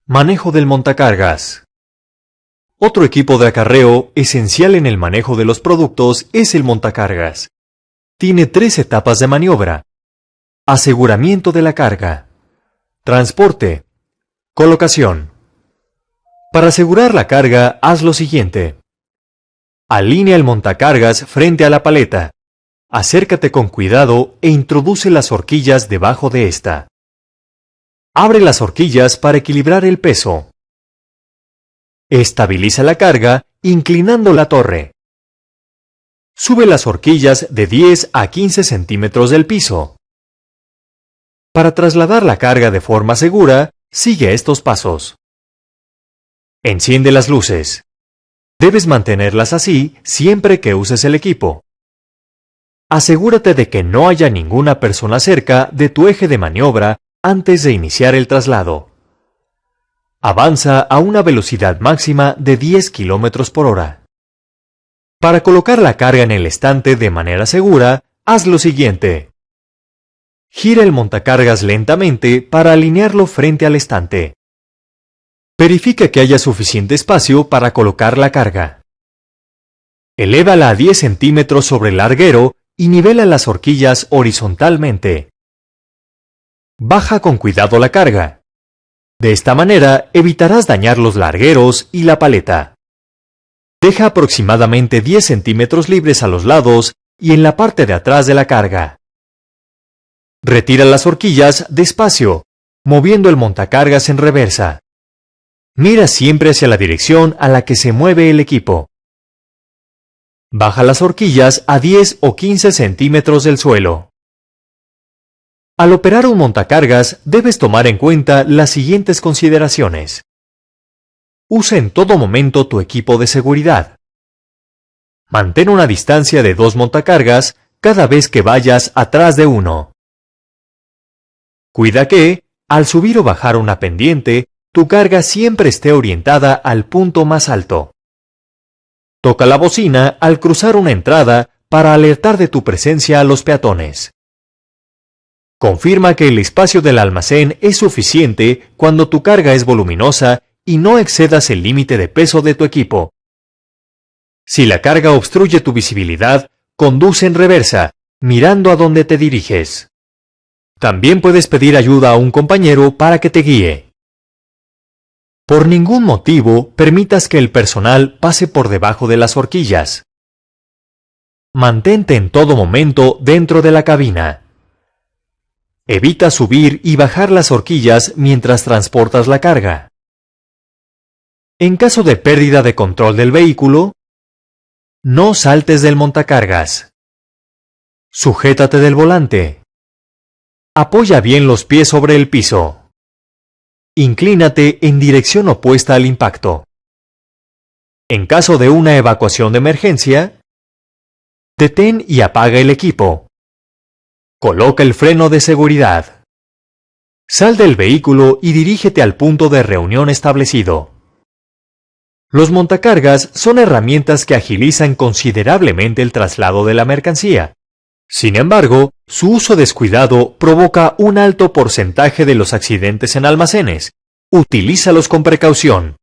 Manejo del montacargas. Otro equipo de acarreo esencial en el manejo de los productos es el montacargas. Tiene 3 etapas de maniobra: aseguramiento de la carga, transporte, colocación. Para asegurar la carga, haz lo siguiente. Alinea el montacargas frente a la paleta. Acércate con cuidado e introduce las horquillas debajo de esta. Abre las horquillas para equilibrar el peso. Estabiliza la carga inclinando la torre. Sube las horquillas de 10 a 15 centímetros del piso. Para trasladar la carga de forma segura, sigue estos pasos. Enciende las luces. Debes mantenerlas así siempre que uses el equipo. Asegúrate de que no haya ninguna persona cerca de tu eje de maniobra antes de iniciar el traslado. Avanza a una velocidad máxima de 10 km por hora. Para colocar la carga en el estante de manera segura, haz lo siguiente. Gira el montacargas lentamente para alinearlo frente al estante. Verifica que haya suficiente espacio para colocar la carga. Elévala a 10 centímetros sobre el larguero y nivela las horquillas horizontalmente. Baja con cuidado la carga. De esta manera evitarás dañar los largueros y la paleta. Deja aproximadamente 10 centímetros libres a los lados y en la parte de atrás de la carga. Retira las horquillas despacio, moviendo el montacargas en reversa. Mira siempre hacia la dirección a la que se mueve el equipo. Baja las horquillas a 10 o 15 centímetros del suelo. Al operar un montacargas, debes tomar en cuenta las siguientes consideraciones. Usa en todo momento tu equipo de seguridad. Mantén una distancia de 2 montacargas cada vez que vayas atrás de uno. Cuida que, al subir o bajar una pendiente, tu carga siempre esté orientada al punto más alto. Toca la bocina al cruzar una entrada para alertar de tu presencia a los peatones. Confirma que el espacio del almacén es suficiente cuando tu carga es voluminosa y no excedas el límite de peso de tu equipo. Si la carga obstruye tu visibilidad, conduce en reversa, mirando a donde te diriges. También puedes pedir ayuda a un compañero para que te guíe. Por ningún motivo permitas que el personal pase por debajo de las horquillas. Mantente en todo momento dentro de la cabina. Evita subir y bajar las horquillas mientras transportas la carga. En caso de pérdida de control del vehículo, no saltes del montacargas. Sujétate del volante. Apoya bien los pies sobre el piso. Inclínate en dirección opuesta al impacto. En caso de una evacuación de emergencia, detén y apaga el equipo. Coloca el freno de seguridad. Sal del vehículo y dirígete al punto de reunión establecido. Los montacargas son herramientas que agilizan considerablemente el traslado de la mercancía. Sin embargo, su uso descuidado provoca un alto porcentaje de los accidentes en almacenes. Utilízalos con precaución.